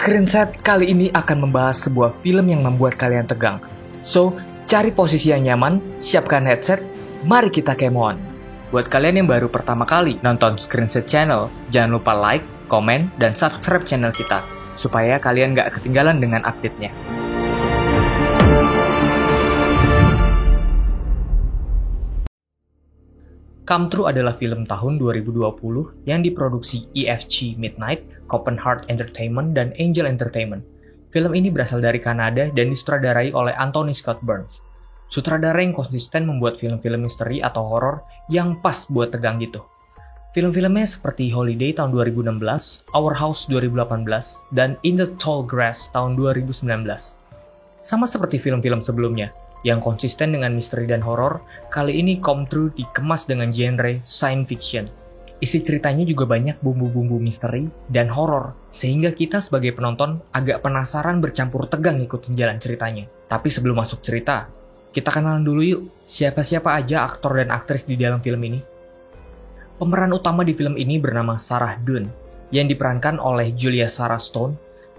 Screenset kali ini akan membahas sebuah film yang membuat kalian tegang. So, cari posisi yang nyaman, siapkan headset, mari kita kemoan. Buat kalian yang baru pertama kali nonton Screenset Channel, jangan lupa like, komen, dan subscribe channel kita, supaya kalian gak ketinggalan dengan update-nya. Come True adalah film tahun 2020 yang diproduksi EFG Midnight, Copenhagen Entertainment, dan Angel Entertainment. Film ini berasal dari Kanada dan disutradarai oleh Anthony Scott Burns. Sutradara yang konsisten membuat film-film misteri atau horor yang pas buat tegang gitu. Film-filmnya seperti Holiday tahun 2016, Our House 2018, dan In the Tall Grass tahun 2019. Sama seperti film-film sebelumnya, yang konsisten dengan misteri dan horor, kali ini Come True dikemas dengan genre science fiction. Isi ceritanya juga banyak bumbu-bumbu misteri dan horor, sehingga kita sebagai penonton agak penasaran bercampur tegang ngikutin jalan ceritanya. Tapi sebelum masuk cerita, kita kenalan dulu yuk, siapa-siapa aja aktor dan aktris di dalam film ini. Pemeran utama di film ini bernama Sarah Dunn, yang diperankan oleh Julia Sarah Stone,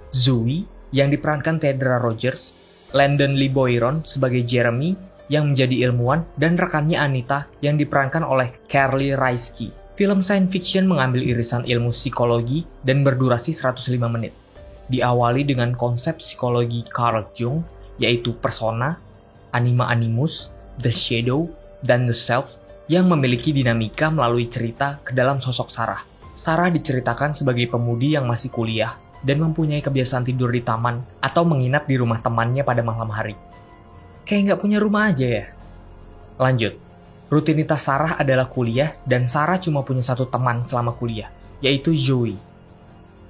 Zoe, yang diperankan Tedra Rogers, Landon Lee Boyron sebagai Jeremy yang menjadi ilmuwan, dan rekannya Anita yang diperankan oleh Carly Reisky. Film science fiction mengambil irisan ilmu psikologi dan berdurasi 105 menit. Diawali dengan konsep psikologi Carl Jung, yaitu persona, anima animus, the shadow, dan the self yang memiliki dinamika melalui cerita ke dalam sosok Sarah. Sarah diceritakan sebagai pemudi yang masih kuliah dan mempunyai kebiasaan tidur di taman atau menginap di rumah temannya pada malam hari. Kayak nggak punya rumah aja ya? Lanjut, rutinitas Sarah adalah kuliah dan Sarah cuma punya satu teman selama kuliah, yaitu Zoe.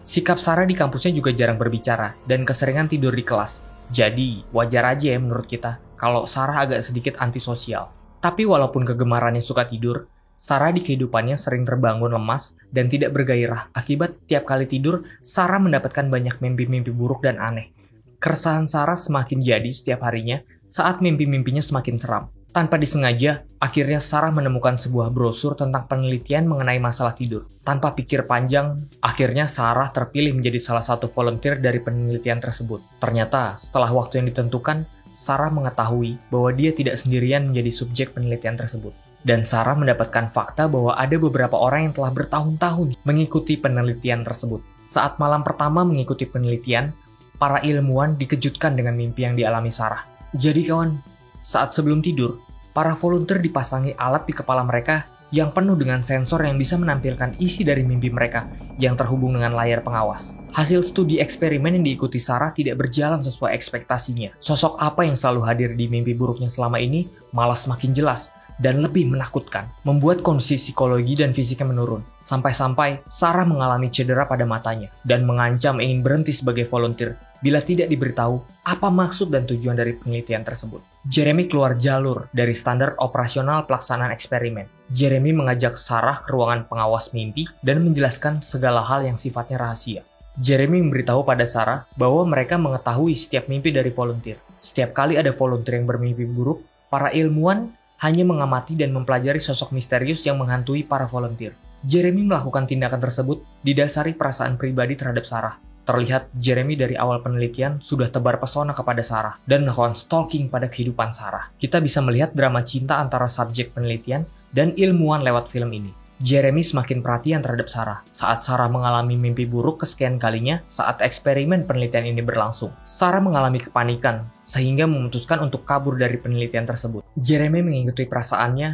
Sikap Sarah di kampusnya juga jarang berbicara dan keseringan tidur di kelas. Jadi, wajar aja ya menurut kita kalau Sarah agak sedikit antisosial. Tapi walaupun kegemarannya suka tidur, Sarah di kehidupannya sering terbangun lemas dan tidak bergairah. Akibat tiap kali tidur, Sarah mendapatkan banyak mimpi-mimpi buruk dan aneh. Keresahan Sarah semakin jadi setiap harinya saat mimpi-mimpinya semakin seram. Tanpa disengaja, akhirnya Sarah menemukan sebuah brosur tentang penelitian mengenai masalah tidur. Tanpa pikir panjang, akhirnya Sarah terpilih menjadi salah satu volunteer dari penelitian tersebut. Ternyata, setelah waktu yang ditentukan, Sarah mengetahui bahwa dia tidak sendirian menjadi subjek penelitian tersebut. Dan Sarah mendapatkan fakta bahwa ada beberapa orang yang telah bertahun-tahun mengikuti penelitian tersebut. Saat malam pertama mengikuti penelitian, para ilmuwan dikejutkan dengan mimpi yang dialami Sarah. Jadi kawan, saat sebelum tidur, para volunteer dipasangi alat di kepala mereka yang penuh dengan sensor yang bisa menampilkan isi dari mimpi mereka yang terhubung dengan layar pengawas. Hasil studi eksperimen yang diikuti Sarah tidak berjalan sesuai ekspektasinya. Sosok apa yang selalu hadir di mimpi buruknya selama ini malah semakin jelas dan lebih menakutkan, membuat kondisi psikologi dan fisiknya menurun. Sampai-sampai Sarah mengalami cedera pada matanya dan mengancam ingin berhenti sebagai volunteer bila tidak diberitahu apa maksud dan tujuan dari penelitian tersebut. Jeremy keluar jalur dari standar operasional pelaksanaan eksperimen. Jeremy mengajak Sarah ke ruangan pengawas mimpi dan menjelaskan segala hal yang sifatnya rahasia. Jeremy memberitahu pada Sarah bahwa mereka mengetahui setiap mimpi dari volunteer. Setiap kali ada volunteer yang bermimpi buruk, para ilmuwan hanya mengamati dan mempelajari sosok misterius yang menghantui para volunteer. Jeremy melakukan tindakan tersebut didasari perasaan pribadi terhadap Sarah. Terlihat Jeremy dari awal penelitian sudah tebar pesona kepada Sarah dan melakukan stalking pada kehidupan Sarah. Kita bisa melihat drama cinta antara subjek penelitian dan ilmuwan lewat film ini. Jeremy semakin perhatian terhadap Sarah saat Sarah mengalami mimpi buruk kesekian kalinya saat eksperimen penelitian ini berlangsung. Sarah mengalami kepanikan sehingga memutuskan untuk kabur dari penelitian tersebut. Jeremy mengikuti perasaannya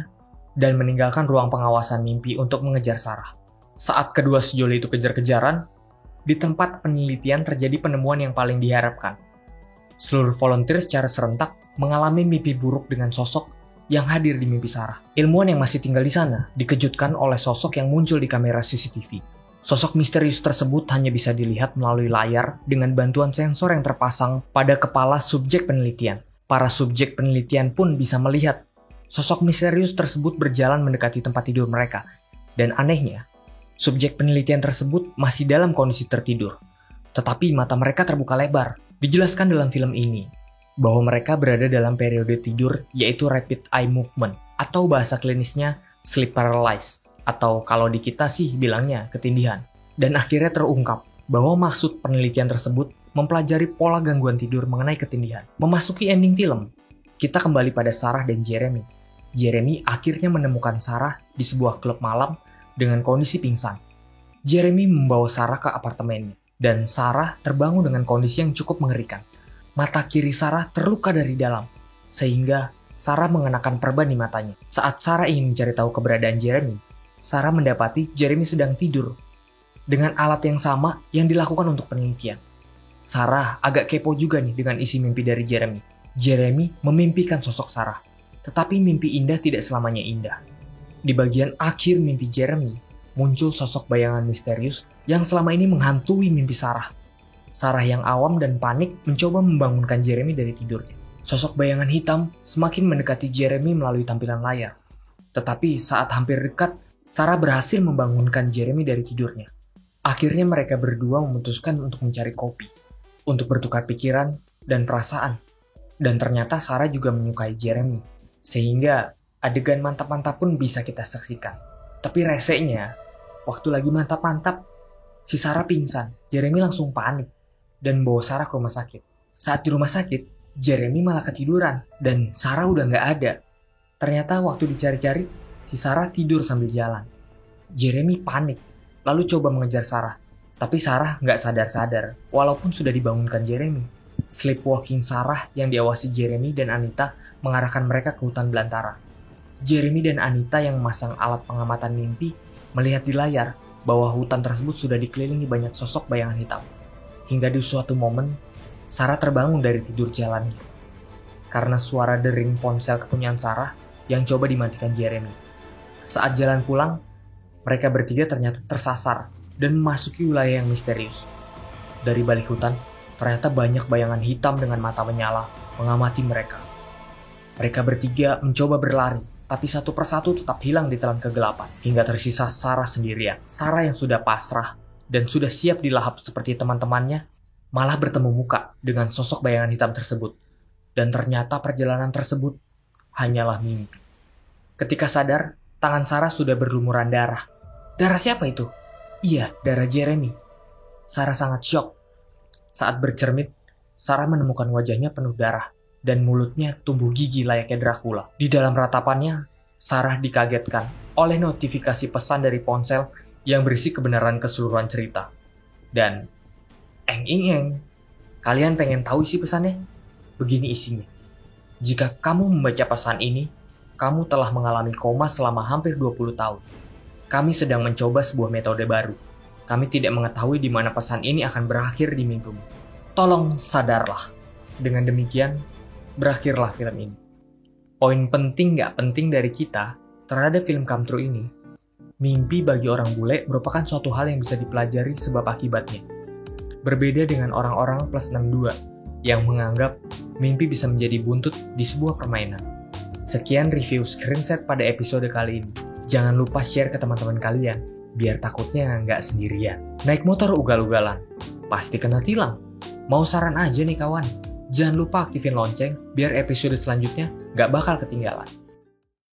dan meninggalkan ruang pengawasan mimpi untuk mengejar Sarah. Saat kedua sejoli itu kejar-kejaran, di tempat penelitian terjadi penemuan yang paling diharapkan. Seluruh volunteer secara serentak mengalami mimpi buruk dengan sosok yang hadir di mimpi Sarah. Ilmuwan yang masih tinggal di sana dikejutkan oleh sosok yang muncul di kamera CCTV. Sosok misterius tersebut hanya bisa dilihat melalui layar dengan bantuan sensor yang terpasang pada kepala subjek penelitian. Para subjek penelitian pun bisa melihat sosok misterius tersebut berjalan mendekati tempat tidur mereka. Dan anehnya, subjek penelitian tersebut masih dalam kondisi tertidur. Tetapi mata mereka terbuka lebar. Dijelaskan dalam film ini bahwa mereka berada dalam periode tidur yaitu rapid eye movement atau bahasa klinisnya sleep paralysis atau kalau di kita sih bilangnya ketindihan. Dan akhirnya terungkap bahwa maksud penelitian tersebut mempelajari pola gangguan tidur mengenai ketindihan. Memasuki ending film, kita kembali pada Sarah dan Jeremy. Jeremy akhirnya menemukan Sarah di sebuah klub malam dengan kondisi pingsan. Jeremy membawa Sarah ke apartemennya, dan Sarah terbangun dengan kondisi yang cukup mengerikan. Mata kiri Sarah terluka dari dalam, sehingga Sarah mengenakan perban di matanya. Saat Sarah ingin mencari tahu keberadaan Jeremy, Sarah mendapati Jeremy sedang tidur dengan alat yang sama yang dilakukan untuk penelitian. Sarah agak kepo juga nih dengan isi mimpi dari Jeremy. Jeremy memimpikan sosok Sarah, tetapi mimpi indah tidak selamanya indah. Di bagian akhir mimpi Jeremy, muncul sosok bayangan misterius yang selama ini menghantui mimpi Sarah. Sarah yang awam dan panik mencoba membangunkan Jeremy dari tidurnya. Sosok bayangan hitam semakin mendekati Jeremy melalui tampilan layar. Tetapi saat hampir dekat, Sarah berhasil membangunkan Jeremy dari tidurnya. Akhirnya mereka berdua memutuskan untuk mencari kopi, untuk bertukar pikiran dan perasaan. Dan ternyata Sarah juga menyukai Jeremy, sehingga adegan mantap-mantap pun bisa kita saksikan. Tapi resenya, waktu lagi mantap-mantap, si Sarah pingsan. Jeremy langsung panik dan bawa Sarah ke rumah sakit. Saat di rumah sakit, Jeremy malah ketiduran dan Sarah udah nggak ada. Ternyata waktu dicari-cari, si Sarah tidur sambil jalan. Jeremy panik, lalu coba mengejar Sarah. Tapi Sarah nggak sadar-sadar, walaupun sudah dibangunkan Jeremy. Sleepwalking Sarah yang diawasi Jeremy dan Anita mengarahkan mereka ke hutan belantara. Jeremy dan Anita yang memasang alat pengamatan mimpi melihat di layar bahwa hutan tersebut sudah dikelilingi banyak sosok bayangan hitam. Hingga di suatu momen, Sarah terbangun dari tidur jalannya. Karena suara dering ponsel kepunyaan Sarah yang coba dimatikan Jeremy. Saat jalan pulang, mereka bertiga ternyata tersasar dan memasuki wilayah yang misterius. Dari balik hutan, ternyata banyak bayangan hitam dengan mata menyala mengamati mereka. Mereka bertiga mencoba berlari, tapi satu persatu tetap hilang di telan kegelapan, hingga tersisa Sarah sendirian. Sarah yang sudah pasrah dan sudah siap dilahap seperti teman-temannya, malah bertemu muka dengan sosok bayangan hitam tersebut. Dan ternyata perjalanan tersebut hanyalah mimpi. Ketika sadar, tangan Sarah sudah berlumuran darah. Darah siapa itu? Iya, darah Jeremy. Sarah sangat syok. Saat bercermin, Sarah menemukan wajahnya penuh darah dan mulutnya tumbuh gigi layaknya Dracula. Di dalam ratapannya, Sarah dikagetkan oleh notifikasi pesan dari ponsel yang berisi kebenaran keseluruhan cerita. Dan, eng, kalian pengen tahu isi pesannya? Begini isinya. Jika kamu membaca pesan ini, kamu telah mengalami koma selama hampir 20 tahun. Kami sedang mencoba sebuah metode baru. Kami tidak mengetahui di mana pesan ini akan berakhir di mimpimu. Tolong sadarlah. Dengan demikian, berakhirlah film ini. Poin penting nggak penting dari kita terhadap film Come True ini, mimpi bagi orang bule merupakan suatu hal yang bisa dipelajari sebab akibatnya. Berbeda dengan orang-orang plus 62 yang menganggap mimpi bisa menjadi buntut di sebuah permainan. Sekian review screenset pada episode kali ini. Jangan lupa share ke teman-teman kalian, biar takutnya nggak sendirian. Naik motor ugal-ugalan, pasti kena tilang. Mau saran aja nih kawan, jangan lupa aktifin lonceng, biar episode selanjutnya nggak bakal ketinggalan.